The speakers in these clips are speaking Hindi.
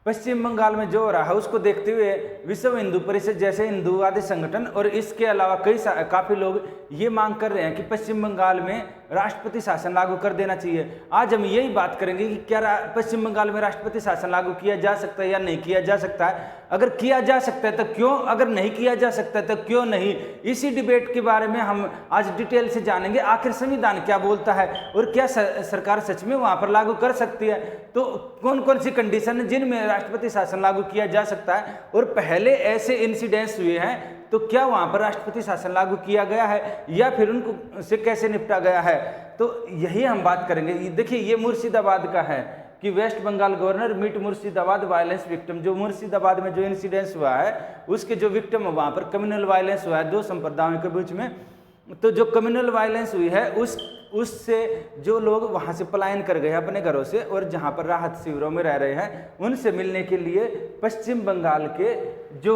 पश्चिम बंगाल में जो हो रहा है उसको देखते हुए विश्व हिंदू परिषद जैसे हिंदूवादी संगठन और इसके अलावा काफ़ी लोग ये मांग कर रहे हैं कि पश्चिम बंगाल में राष्ट्रपति शासन लागू कर देना चाहिए। आज हम यही बात करेंगे कि क्या पश्चिम बंगाल में राष्ट्रपति शासन लागू किया जा सकता है या नहीं किया जा सकता है। अगर किया जा सकता है तो क्यों, अगर नहीं किया जा सकता है तो क्यों नहीं। इसी डिबेट के बारे में हम आज डिटेल से जानेंगे। आखिर संविधान क्या बोलता है और क्या सरकार सच में वहां पर लागू कर सकती है, तो कौन कौन सी कंडीशन है जिनमें राष्ट्रपति शासन लागू किया जा सकता है, और पहले ऐसे इंसिडेंट्स हुए हैं तो क्या वहां पर राष्ट्रपति शासन लागू किया गया है या फिर उनको से कैसे निपटा गया है। तो यही हम बात करेंगे। देखिए ये मुर्शिदाबाद का है कि West Bengal governor meet Murshidabad violence victim. जो मुर्शिदाबाद में जो इंसिडेंस हुआ है उसके जो विक्टिम वहां पर कम्युनल वायलेंस हुआ है दो संप्रदायों के बीच में, तो जो कम्युनल वायलेंस हुई है उससे जो लोग वहां से पलायन कर गए अपने घरों से और जहां पर राहत शिविरों में रह रहे हैं उनसे मिलने के लिए पश्चिम बंगाल के जो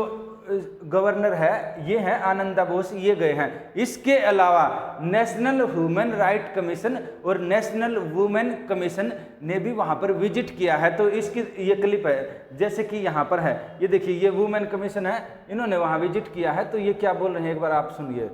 गवर्नर है ये है आनंदा बोस, ये गए हैं। इसके अलावा नेशनल ह्यूमन राइट कमीशन और नेशनल वुमेन कमीशन ने भी वहां पर विजिट किया है। तो इसकी ये क्लिप है जैसे कि यहाँ पर है, ये देखिए ये वुमेन कमीशन है, इन्होंने वहां विजिट किया है। तो ये क्या बोल रहे हैं एक बार आप सुनिए।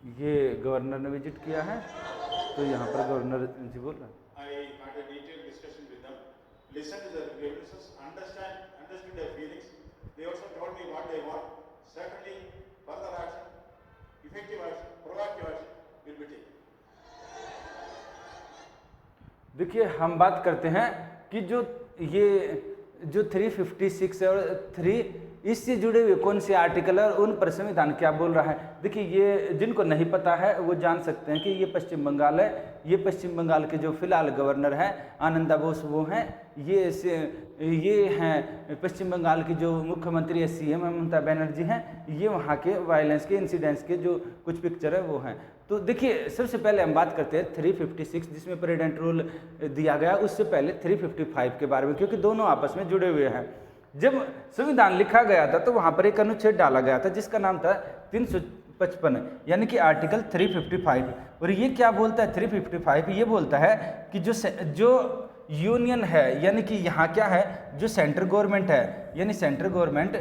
ये गवर्नर ने विजिट किया है, तो यहाँ पर गवर्नर जी बोल रहे हैं। देखिए हम बात करते हैं कि जो 356 है और 3 इससे जुड़े हुए कौन से आर्टिकल है और उन पर संविधान क्या बोल रहा है। देखिए ये जिनको नहीं पता है वो जान सकते हैं कि ये पश्चिम बंगाल है। ये पश्चिम बंगाल के जो फिलहाल गवर्नर हैं आनंदा बोस वो हैं। ये हैं पश्चिम बंगाल की जो मुख्यमंत्री है सीएम ममता बनर्जी हैं। ये वहाँ के वायलेंस के इंसिडेंट्स के जो कुछ पिक्चर है वो हैं। तो देखिए सबसे पहले हम बात करते हैं 356 जिसमें प्रेसिडेंट रूल दिया गया, उससे पहले 355 के बारे में, क्योंकि दोनों आपस में जुड़े हुए हैं। जब संविधान लिखा गया था तो वहां पर एक अनुच्छेद डाला गया था जिसका नाम था 355 यानी कि आर्टिकल 355। और ये क्या बोलता है 355, ये बोलता है कि जो यूनियन है यानी कि यहाँ क्या है जो सेंट्रल गवर्नमेंट है, यानी सेंट्रल गवर्नमेंट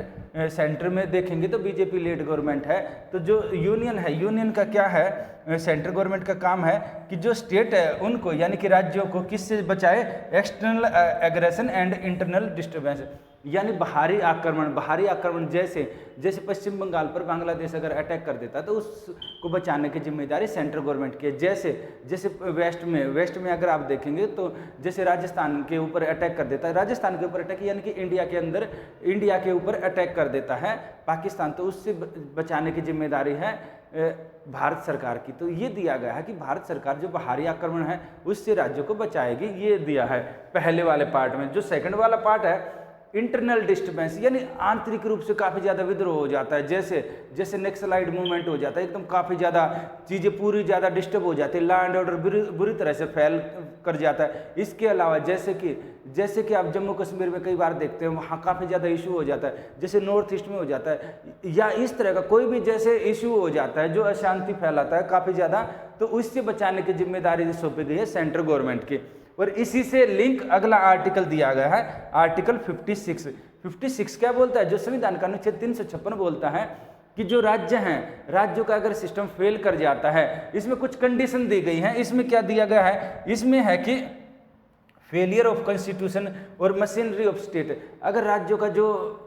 सेंटर में देखेंगे तो बीजेपी लीड गवर्नमेंट है। तो जो यूनियन है, यूनियन का क्या है, सेंट्रल गवर्नमेंट का काम है कि जो स्टेट है उनको यानी कि राज्यों को किससे बचाए, external aggression and internal disturbance, यानी बाहरी आक्रमण जैसे पश्चिम बंगाल पर बांग्लादेश अगर अटैक कर देता तो उसको बचाने की जिम्मेदारी सेंट्रल गवर्नमेंट की है। जैसे वेस्ट में अगर आप देखेंगे तो जैसे राजस्थान के ऊपर अटैक कर देता है, राजस्थान के ऊपर अटैक यानी कि इंडिया के ऊपर अटैक कर देता है पाकिस्तान, तो उससे बचाने की जिम्मेदारी है भारत सरकार की। तो ये दिया गया है कि भारत सरकार जो बाहरी आक्रमण है उससे राज्यों को बचाएगी, ये दिया है पहले वाले पार्ट में। जो सेकंड वाला पार्ट है इंटरनल डिस्टर्बेंस, यानी आंतरिक रूप से काफ़ी ज़्यादा विद्रोह हो जाता है, जैसे नक्सलाइट मूवमेंट हो जाता है, एकदम काफ़ी ज़्यादा चीज़ें पूरी ज़्यादा डिस्टर्ब हो जाती है, लॉ एंड ऑर्डर बुरी तरह से फैल कर जाता है। इसके अलावा जैसे कि आप जम्मू कश्मीर में कई बार देखते हैं वहाँ काफ़ी ज़्यादा इशू हो जाता है, जैसे नॉर्थ ईस्ट में हो जाता है, या इस तरह का कोई भी जैसे इशू हो जाता है जो अशांति फैलाता है काफ़ी ज़्यादा, तो उससे बचाने की जिम्मेदारी सौंपी गई है सेंट्रल गवर्नमेंट की। और इसी से लिंक अगला आर्टिकल दिया गया है, आर्टिकल 56 क्या बोलता है, जो संविधान का अनुच्छेद 356 बोलता है कि जो राज्य हैं, राज्यों का अगर सिस्टम फेल कर जाता है, इसमें कुछ कंडीशन दी गई हैं। इसमें क्या दिया गया है, इसमें है कि फेलियर ऑफ कॉन्स्टिट्यूशन और मशीनरी ऑफ स्टेट, अगर राज्यों का जो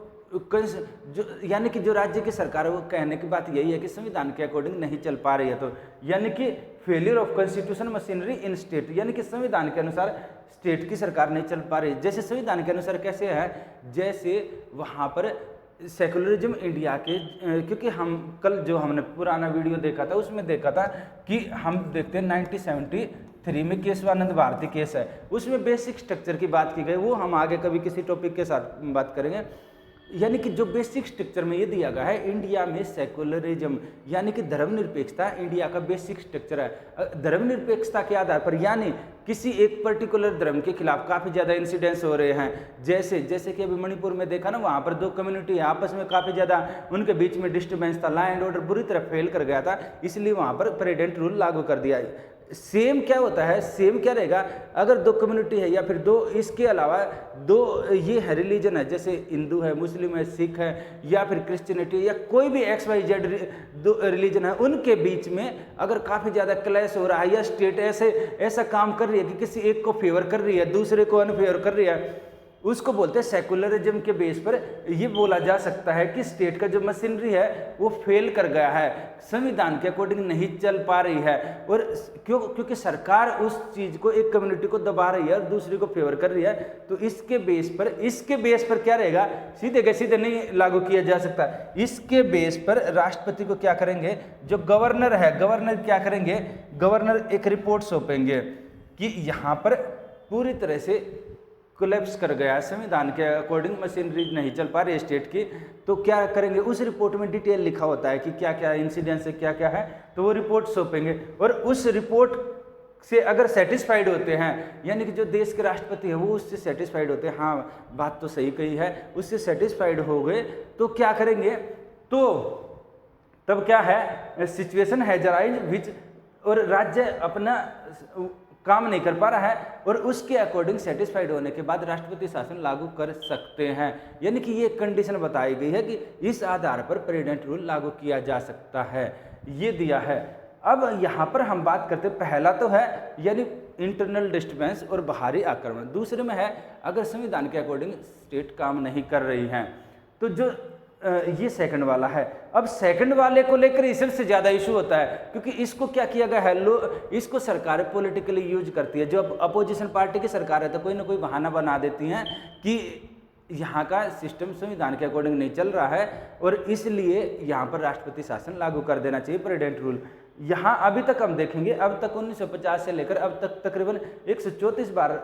यानी कि जो राज्य की सरकार है वो कहने की बात यही है कि संविधान के अकॉर्डिंग नहीं चल पा रही है, तो यानी कि failure of constitution machinery in state, यानी कि संविधान के अनुसार स्टेट की सरकार नहीं चल पा रही। जैसे संविधान के अनुसार कैसे है, जैसे वहाँ पर सेकुलरिज्म इंडिया के, क्योंकि हम कल जो हमने पुराना वीडियो देखा था उसमें देखा था कि हम देखते हैं 1973 में केशवानंद भारती केस है, उसमें बेसिक स्ट्रक्चर की बात की गई, वो हम आगे कभी किसी टॉपिक के साथ बात करेंगे। यानी कि जो बेसिक स्ट्रक्चर में ये दिया गया है, इंडिया में सेकुलरिज्म यानी कि धर्मनिरपेक्षता इंडिया का बेसिक स्ट्रक्चर है। धर्मनिरपेक्षता के आधार पर यानी किसी एक पर्टिकुलर धर्म के खिलाफ काफ़ी ज़्यादा इंसिडेंट्स हो रहे हैं, जैसे कि अभी मणिपुर में देखा ना, वहाँ पर दो कम्युनिटी आपस में काफ़ी ज़्यादा उनके बीच में डिस्टर्बेंस था, लॉ एंड ऑर्डर बुरी तरह फेल कर गया था, इसलिए वहाँ पर प्रेसिडेंट रूल लागू कर दिया। सेम क्या होता है, सेम क्या रहेगा अगर दो कम्युनिटी है या फिर दो इसके अलावा दो ये है रिलीजन है, जैसे हिंदू है, मुस्लिम है, सिख है या फिर क्रिश्चियनिटी या कोई भी XYZ दो रिलीजन है, उनके बीच में अगर काफ़ी ज़्यादा क्लैश हो रहा है या स्टेट ऐसा काम कर रही है कि किसी एक को फेवर कर रही है दूसरे को अनफेवर कर रही है, उसको बोलते हैं सेकुलरिज्म के बेस पर ये बोला जा सकता है कि स्टेट का जो मशीनरी है वो फेल कर गया है, संविधान के अकॉर्डिंग नहीं चल पा रही है, और क्योंकि सरकार उस चीज़ को एक कम्युनिटी को दबा रही है और दूसरी को फेवर कर रही है, तो इसके बेस पर क्या रहेगा, सीधे के सीधे नहीं लागू किया जा सकता। इसके बेस पर राष्ट्रपति को क्या करेंगे, जो गवर्नर है, गवर्नर क्या करेंगे, गवर्नर एक रिपोर्ट सौंपेंगे कि यहाँ पर पूरी तरह से कोलैप्स कर गया, संविधान के अकॉर्डिंग मशीनरी नहीं चल पा रही स्टेट की, तो क्या करेंगे, उस रिपोर्ट में डिटेल लिखा होता है कि क्या क्या इंसिडेंस है, क्या क्या है, तो वो रिपोर्ट सौंपेंगे और उस रिपोर्ट से अगर सेटिस्फाइड होते हैं, यानी कि जो देश के राष्ट्रपति हैं वो उससे सेटिस्फाइड होते हैं, हाँ बात तो सही कही है, उससे सेटिस्फाइड हो गए, तो क्या करेंगे, तो तब क्या है, सिचुएशन हैज अराइज विच, और राज्य अपना काम नहीं कर पा रहा है और उसके अकॉर्डिंग सेटिस्फाइड होने के बाद राष्ट्रपति शासन लागू कर सकते हैं। यानी कि ये कंडीशन बताई गई है कि इस आधार पर प्रेसिडेंट रूल लागू किया जा सकता है, ये दिया है। अब यहाँ पर हम बात करते हैं, पहला तो है यानी इंटरनल डिस्टर्बेंस और बाहरी आक्रमण, दूसरे में है अगर संविधान के अकॉर्डिंग स्टेट काम नहीं कर रही हैं, तो जो ये सेकंड वाला है। अब सेकंड वाले को लेकर इस सबसे ज़्यादा इशू होता है क्योंकि इसको क्या किया गया है, इसको सरकारें पॉलिटिकली यूज करती है। जो अपोजिशन पार्टी की सरकार है तो कोई ना कोई बहाना बना देती हैं कि यहाँ का सिस्टम संविधान के अकॉर्डिंग नहीं चल रहा है और इसलिए यहाँ पर राष्ट्रपति शासन लागू कर देना चाहिए, प्रेसिडेंट रूल। यहाँ अभी तक हम देखेंगे, अब तक 1950 से लेकर अब तक तकरीबन 134 बार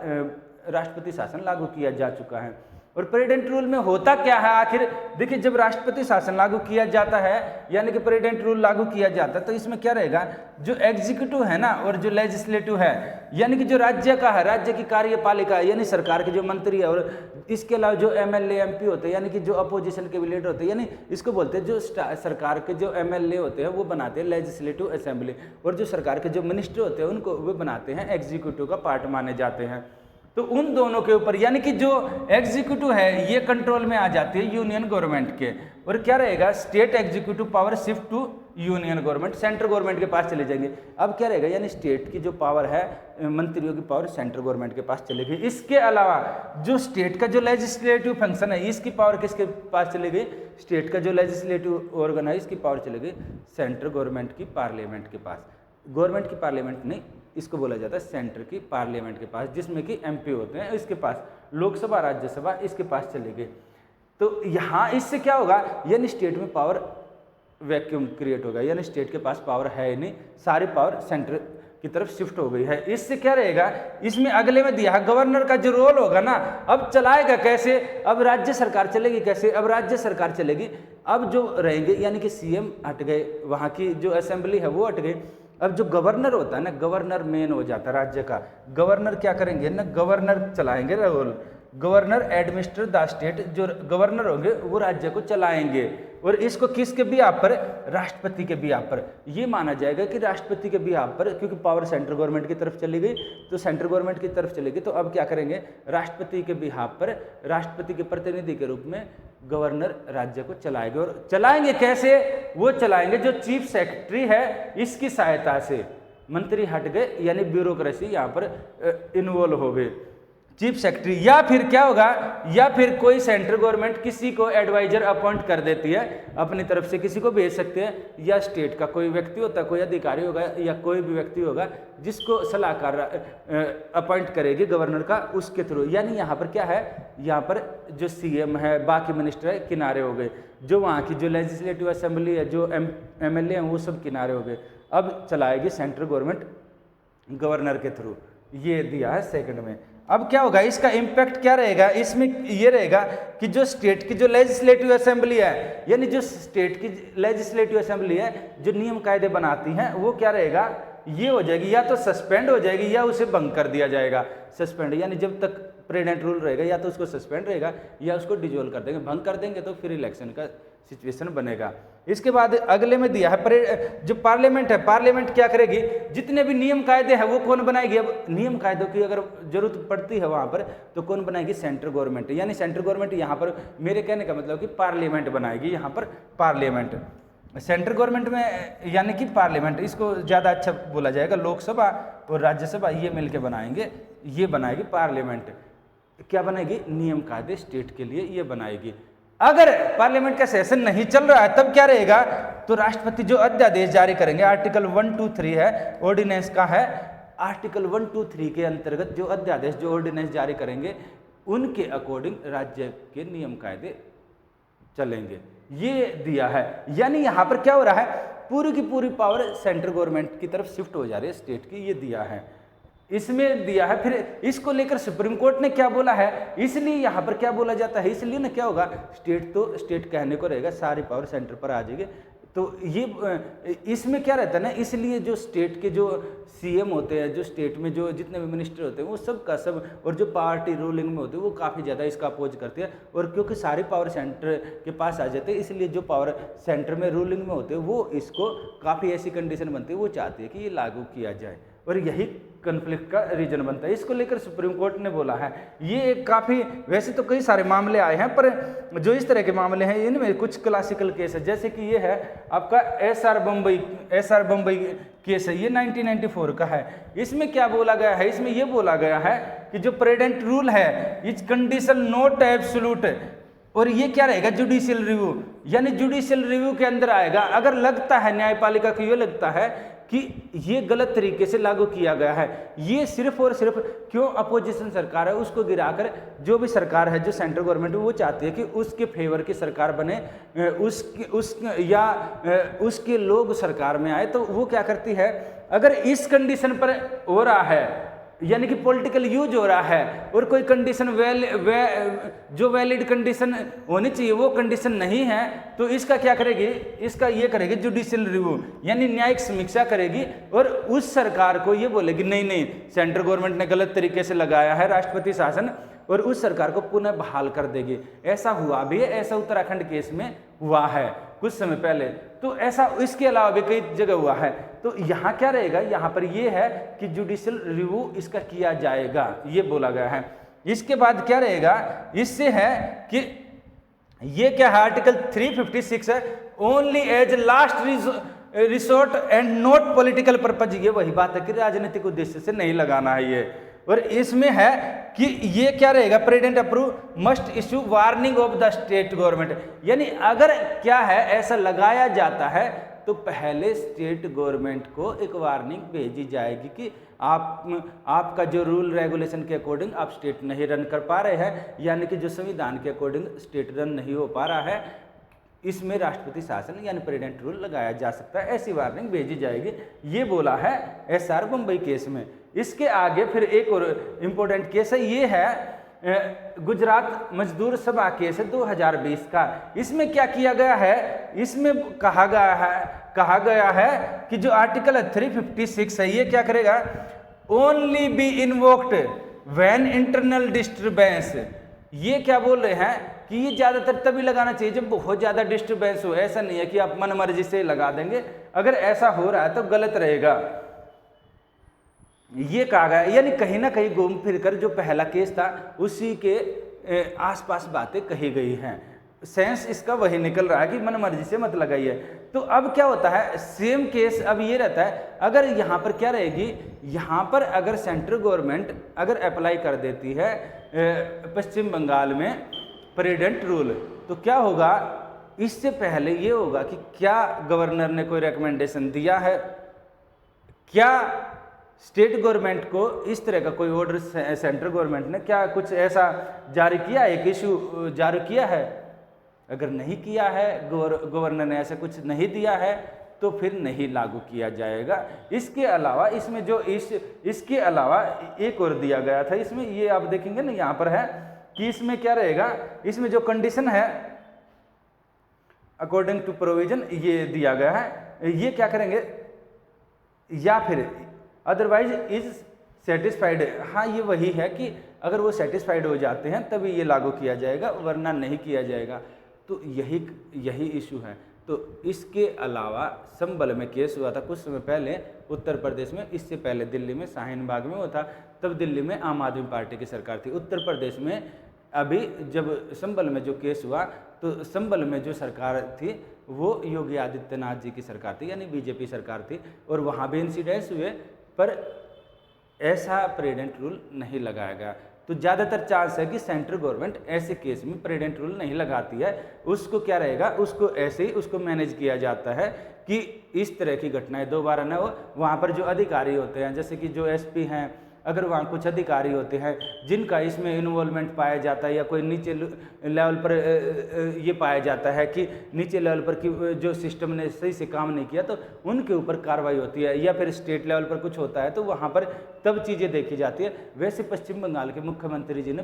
राष्ट्रपति शासन लागू किया जा चुका है। और प्रेसिडेंट रूल में होता क्या है आखिर, देखिए जब राष्ट्रपति शासन लागू किया जाता है यानी कि प्रेसिडेंट रूल लागू किया जाता है तो इसमें क्या रहेगा, जो एग्जीक्यूटिव है ना और जो लेजिस्लेटिव है यानी कि जो राज्य का है, राज्य की कार्यपालिका यानी सरकार के जो मंत्री है, और इसके अलावा जो MLA MP होते हैं यानी कि जो अपोजिशन के लीडर होते हैं, यानी इसको बोलते हैं जो सरकार के जो MLA होते हैं वो बनाते हैं लेजिस्लेटिव असेंबली, और जो सरकार के जो मिनिस्टर होते हैं उनको वो बनाते हैं एग्जीक्यूटिव का पार्ट माने जाते हैं। तो उन दोनों के ऊपर यानी कि जो एग्जीक्यूटिव है ये कंट्रोल में आ जाती है यूनियन गवर्नमेंट के, और क्या रहेगा, state executive power shift to union government, central government के पास चले जाएंगे। अब क्या रहेगा, यानी स्टेट की जो पावर है, मंत्रियों की पावर सेंट्रल गवर्नमेंट के पास चलेगी। इसके अलावा जो स्टेट का जो लेजिस्लेटिव फंक्शन है इसकी पावर किसके पास चलेगी, स्टेट का जो लेजिस्लेटिव ऑर्गन है इसकी पावर चलेगी सेंट्रल गवर्नमेंट की पार्लियामेंट के पास। गवर्नमेंट की पार्लियामेंट नहीं, इसको बोला जाता है सेंटर की पार्लियामेंट के पास, जिसमें कि MP होते हैं, इसके पास लोकसभा राज्यसभा इसके पास चले गए। तो यहाँ इससे क्या होगा, यानी स्टेट में पावर वैक्यूम क्रिएट होगा, यानी स्टेट के पास पावर है ही नहीं, सारी पावर सेंटर की तरफ शिफ्ट हो गई है। इससे क्या रहेगा, इसमें अगले में दिया है गवर्नर का जो रोल होगा ना, अब चलाएगा कैसे, अब राज्य सरकार चलेगी कैसे, अब राज्य सरकार चलेगी, अब जो रहेंगे यानी कि CM हट गए, वहाँ की जो असेंबली है वो हट गई, अब जो गवर्नर होता है ना, गवर्नर मेन हो जाता है राज्य का। गवर्नर क्या करेंगे ना, गवर्नर चलाएंगे role, governor administer the state, जो गवर्नर होंगे वो राज्य को चलाएंगे, और इसको किसके बिहाफ पर, राष्ट्रपति के बिहाफ पर। ये माना जाएगा कि राष्ट्रपति के बिहाफ पर, क्योंकि पावर सेंट्रल गवर्नमेंट की तरफ चली गई तो सेंट्रल गवर्नमेंट की तरफ चली गई, तो अब क्या करेंगे, राष्ट्रपति के बिहाफ पर, राष्ट्रपति के प्रतिनिधि के रूप में गवर्नर राज्य को चलाएंगे। और चलाएंगे कैसे, वो चलाएंगे जो चीफ सेक्रेटरी है इसकी सहायता से। मंत्री हट गए यानी ब्यूरोक्रेसी यहाँ पर इन्वॉल्व हो गए, चीफ सेक्रेटरी, या फिर क्या होगा, या फिर कोई सेंट्रल गवर्नमेंट किसी को एडवाइजर अपॉइंट कर देती है, अपनी तरफ से किसी को भेज सकते हैं, या स्टेट का कोई व्यक्ति होता है, कोई अधिकारी होगा या कोई भी व्यक्ति होगा जिसको सलाहकार अपॉइंट करेगी गवर्नर का, उसके थ्रू। यानी यहाँ पर क्या है, यहाँ पर जो CM है, बाकी मिनिस्टर है किनारे हो गए, जो वहाँ की जो लेजिस्लेटिव असेंबली है, जो MLA हैं वो सब किनारे हो गए। अब चलाएगी सेंट्रल गवर्नमेंट गवर्नर के थ्रू, ये दिया है सेकंड में। अब क्या होगा, इसका इम्पैक्ट क्या रहेगा, इसमें ये रहेगा कि जो स्टेट की जो लेजिस्लेटिव असेंबली है, यानी जो स्टेट की लेजिस्लेटिव असेंबली है, जो नियम कायदे बनाती हैं, वो क्या रहेगा, ये हो जाएगी, या तो सस्पेंड हो जाएगी या उसे भंग कर दिया जाएगा। सस्पेंड यानी जब तक प्रेसिडेंट रूल रहेगा या तो उसको सस्पेंड रहेगा या उसको डिजोल्व कर देंगे, भंग कर देंगे तो फिर इलेक्शन का सिचुएशन बनेगा। इसके बाद अगले में दिया है जो पार्लियामेंट है, पार्लियामेंट क्या करेगी, जितने भी नियम कायदे हैं वो कौन बनाएगी। अब नियम कायदों की अगर जरूरत पड़ती है वहां पर तो कौन बनाएगी, सेंट्रल गवर्नमेंट, यानी सेंट्रल गवर्नमेंट यहाँ पर, मेरे कहने का मतलब कि पार्लियामेंट बनाएगी यहाँ पर, पार्लियामेंट सेंट्रल गवर्नमेंट में, यानी कि पार्लियामेंट, इसको ज़्यादा अच्छा बोला जाएगा, लोकसभा और राज्यसभा ये मिलके बनाएंगे, ये बनाएगी पार्लियामेंट। क्या बनाएगी, नियम कायदे स्टेट के लिए ये बनाएगी। अगर पार्लियामेंट का सेशन नहीं चल रहा है तब क्या रहेगा, तो राष्ट्रपति जो अध्यादेश जारी करेंगे, आर्टिकल 123 है ऑर्डिनेंस का है, आर्टिकल 123 के अंतर्गत जो अध्यादेश जो ऑर्डिनेंस जारी करेंगे उनके अकॉर्डिंग राज्य के नियम कायदे चलेंगे, ये दिया है। यानी यहाँ पर क्या हो रहा है, पूरी की पूरी पावर सेंट्रल गवर्नमेंट की तरफ शिफ्ट हो जा रही है स्टेट की, ये दिया है, इसमें दिया है। फिर इसको लेकर सुप्रीम कोर्ट ने क्या बोला है, इसलिए यहाँ पर क्या बोला जाता है, इसलिए ना क्या होगा, स्टेट तो स्टेट कहने को रहेगा, सारी पावर सेंटर पर आ जाएगी। तो ये इसमें क्या रहता है ना, इसलिए जो स्टेट के जो सीएम होते हैं, जो स्टेट में जो जितने भी मिनिस्टर होते हैं वो सब का सब, और जो पार्टी रूलिंग में होते हैं वो काफ़ी ज़्यादा इसका अपोज करते हैं, और क्योंकि सारी पावर सेंटर के पास आ जाते हैं, इसलिए जो पावर सेंटर में रूलिंग में होते हैं वो इसको काफ़ी ऐसी कंडीशन बनती है, वो चाहते हैं कि ये लागू किया जाए, और यही कन्फ्लिक्ट का रीजन बनता है। इसको लेकर सुप्रीम कोर्ट ने बोला है, ये काफ़ी, वैसे तो कई सारे मामले आए हैं, पर जो इस तरह के मामले हैं इनमें कुछ क्लासिकल केस है, जैसे कि ये है आपका एसआर बम्बई केस है, ये 1994 का है। इसमें क्या बोला गया है, इसमें ये बोला गया है कि जो प्रेसिडेंट रूल है इस कंडीशन नॉट एब्सोल्यूट, और ये क्या रहेगा, जुडिशियल रिव्यू, यानी जुडिशियल रिव्यू के अंदर आएगा। अगर लगता है न्यायपालिका को ये लगता है कि ये गलत तरीके से लागू किया गया है, ये सिर्फ और सिर्फ क्यों, अपोजिशन सरकार है उसको गिराकर जो भी सरकार है, जो सेंट्रल गवर्नमेंट वो चाहती है कि उसके फेवर की सरकार बने, उसके लोग सरकार में आए, तो वो क्या करती है, अगर इस कंडीशन पर हो रहा है, यानी कि पॉलिटिकल यूज हो रहा है, और कोई कंडीशन जो वैलिड कंडीशन होनी चाहिए वो कंडीशन नहीं है, तो इसका क्या करेगी, इसका ये करेगी जुडिशियल रिव्यू, यानी न्यायिक समीक्षा करेगी, और उस सरकार को ये बोलेगी नहीं सेंट्रल गवर्नमेंट ने गलत तरीके से लगाया है राष्ट्रपति शासन, और उस सरकार को पुनः बहाल कर देगी। ऐसा हुआ भी है, ऐसा उत्तराखंड केस में हुआ है कुछ समय पहले, तो ऐसा इसके अलावा भी कई जगह हुआ है। तो यहाँ क्या रहेगा, यहाँ पर ये है कि जुडिशियल रिव्यू इसका किया जाएगा, ये बोला गया है। इसके बाद क्या रहेगा, इससे है कि ये क्या है, आर्टिकल 356 है, only as last resort and not political purpose, ये वही बात है कि राजनीतिक उद्देश्य से नहीं लगाना है ये। और इसमें है कि ये क्या रहेगा, president approve must issue warning of the state government, यानी अगर क्या है ऐसा लगाया जाता है तो पहले स्टेट गवर्नमेंट को एक वार्निंग भेजी जाएगी कि आपका जो रूल रेगुलेशन के अकॉर्डिंग आप स्टेट नहीं रन कर पा रहे हैं, यानी कि जो संविधान के अकॉर्डिंग स्टेट रन नहीं हो पा रहा है, इसमें राष्ट्रपति शासन यानी प्रेसिडेंट रूल लगाया जा सकता है, ऐसी वार्निंग भेजी जाएगी, ये बोला है एसआर बम्बई केस में। इसके आगे फिर एक और इम्पोर्टेंट केस है, ये है गुजरात मजदूर सभा केस है 2020 का। इसमें क्या किया गया है, इसमें कहा गया है कि जो आर्टिकल 356 है ये क्या करेगा, only be invoked when internal disturbance, ये क्या बोल रहे हैं कि ये ज़्यादातर तभी लगाना चाहिए जब बहुत ज़्यादा डिस्टर्बेंस हो, ऐसा नहीं है कि आप मन मर्जी से लगा देंगे, अगर ऐसा हो रहा है तो गलत रहेगा, ये कहा गया। यानी कहीं ना कहीं घूम फिर कर जो पहला केस था उसी के आसपास बातें कही गई हैं, सेंस इसका वही निकल रहा है कि मन मर्जी से मत लगाइए। तो अब क्या होता है, सेम केस अब ये रहता है, अगर यहाँ पर क्या रहेगी, यहाँ पर अगर सेंट्रल गवर्नमेंट अगर अप्लाई कर देती है पश्चिम बंगाल में प्रेसिडेंट रूल, तो क्या होगा, इससे पहले ये होगा कि क्या गवर्नर ने कोई रिकमेंडेशन दिया है, क्या स्टेट गवर्नमेंट को इस तरह का कोई ऑर्डर सेंट्रल गवर्नमेंट ने क्या कुछ ऐसा जारी किया है, एक इशू जारी किया है, अगर नहीं किया है, गवर्नर ने ऐसा कुछ नहीं दिया है, तो फिर नहीं लागू किया जाएगा। इसके अलावा इसमें जो इसके अलावा एक और दिया गया था, इसमें ये आप देखेंगे ना यहाँ पर है कि इसमें क्या रहेगा, इसमें जो कंडीशन है अकॉर्डिंग टू प्रोविजन ये दिया गया है, ये क्या करेंगे या फिर अदरवाइज इज सेटिस्फाइड। हाँ ये वही है कि अगर वो सेटिस्फाइड हो जाते हैं तभी ये लागू किया जाएगा, वरना नहीं किया जाएगा। तो यही इशू है। तो इसके अलावा संबल में केस हुआ था कुछ समय पहले उत्तर प्रदेश में, इससे पहले दिल्ली में शाहीन बाग में हुआ था, तब दिल्ली में आम आदमी पार्टी की सरकार थी। उत्तर प्रदेश में अभी जब संबल में जो केस हुआ तो संबल में जो सरकार थी वो योगी आदित्यनाथ जी की सरकार थी, यानी बीजेपी सरकार थी, और वहाँ भी इंसिडेंट्स हुए, पर ऐसा प्रेडेंट रूल नहीं लगाया गया। तो ज़्यादातर चांस है कि सेंट्रल गवर्नमेंट ऐसे केस में प्रेडेंट रूल नहीं लगाती है, उसको क्या रहेगा, उसको ऐसे ही उसको मैनेज किया जाता है कि इस तरह की घटनाएं दोबारा न हो। वहाँ पर जो अधिकारी होते हैं, जैसे कि जो एसपी हैं, अगर वहाँ कुछ अधिकारी होते हैं जिनका इसमें इन्वॉल्वमेंट पाया जाता है, या कोई नीचे लेवल पर ये पाया जाता है कि नीचे लेवल पर कि जो सिस्टम ने सही से काम नहीं किया, तो उनके ऊपर कार्रवाई होती है, या फिर स्टेट लेवल पर कुछ होता है तो वहाँ पर तब चीज़ें देखी जाती है। वैसे पश्चिम बंगाल के मुख्यमंत्री जी ने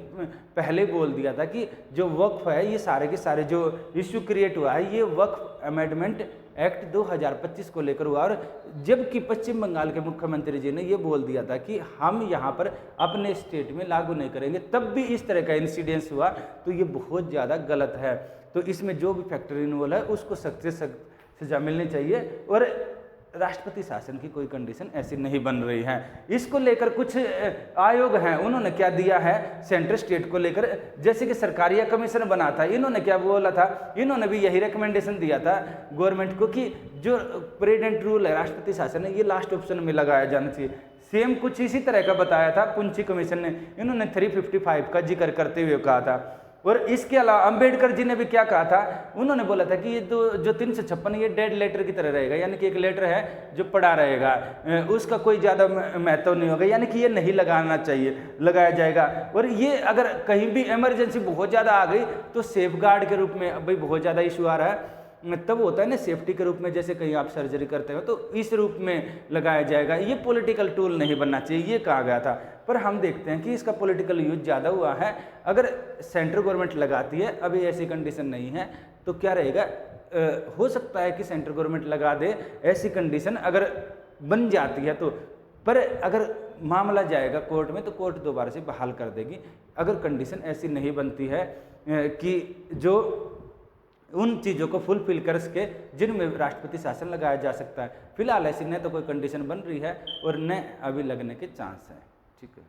पहले बोल दिया था कि जो वक्फ है, ये सारे के सारे जो इश्यू क्रिएट हुआ है ये वक्फ अमेंडमेंट एक्ट 2025 को लेकर हुआ, और जबकि पश्चिम बंगाल के मुख्यमंत्री जी ने ये बोल दिया था कि हम यहाँ पर अपने स्टेट में लागू नहीं करेंगे, तब भी इस तरह का इंसिडेंस हुआ, तो ये बहुत ज़्यादा गलत है। तो इसमें जो भी फैक्टर इन्वॉल्व है उसको सख्त से सख्त सजा मिलनी चाहिए, और राष्ट्रपति शासन की कोई कंडीशन ऐसी नहीं बन रही है। इसको लेकर कुछ आयोग हैं, उन्होंने क्या दिया है सेंट्रल स्टेट को लेकर, जैसे कि सरकारिया कमीशन बना था, इन्होंने क्या बोला था, इन्होंने भी यही रिकमेंडेशन दिया था गवर्नमेंट को कि जो प्रेसिडेंट रूल है राष्ट्रपति शासन है ये लास्ट ऑप्शन में लगाया जाना चाहिए। सेम कुछ इसी तरह का बताया था पुंछी कमीशन ने, इन्होंने 355 का जिक्र करते हुए कहा था। और इसके अलावा अंबेडकर जी ने भी क्या कहा था, उन्होंने बोला था कि ये तो जो 356 ये डेड लेटर की तरह रहेगा, यानी कि एक लेटर है जो पड़ा रहेगा, उसका कोई ज़्यादा महत्व नहीं होगा, यानी कि ये नहीं लगाना चाहिए, लगाया जाएगा। और ये अगर कहीं भी इमरजेंसी बहुत ज़्यादा आ गई तो सेफ गार्ड के रूप में, भाई बहुत ज़्यादा इशू आ रहा है तब होता है ना सेफ्टी के रूप में, जैसे कहीं आप सर्जरी करते हो तो इस रूप में लगाया जाएगा। ये पॉलिटिकल टूल नहीं बनना चाहिए, ये कहा गया था, पर हम देखते हैं कि इसका पॉलिटिकल यूज ज़्यादा हुआ है। अगर सेंट्रल गवर्नमेंट लगाती है, अभी ऐसी कंडीशन नहीं है, तो क्या रहेगा, हो सकता है कि सेंट्रल गवर्नमेंट लगा दे ऐसी कंडीशन अगर बन जाती है तो, पर अगर मामला जाएगा कोर्ट में तो कोर्ट दोबारा से बहाल कर देगी। अगर कंडीशन ऐसी नहीं बनती है कि जो उन चीज़ों को फुलफिल कर सके जिनमें राष्ट्रपति शासन लगाया जा सकता है। फिलहाल ऐसी न तो कोई कंडीशन बन रही है और न अभी लगने के चांस है। ठीक है।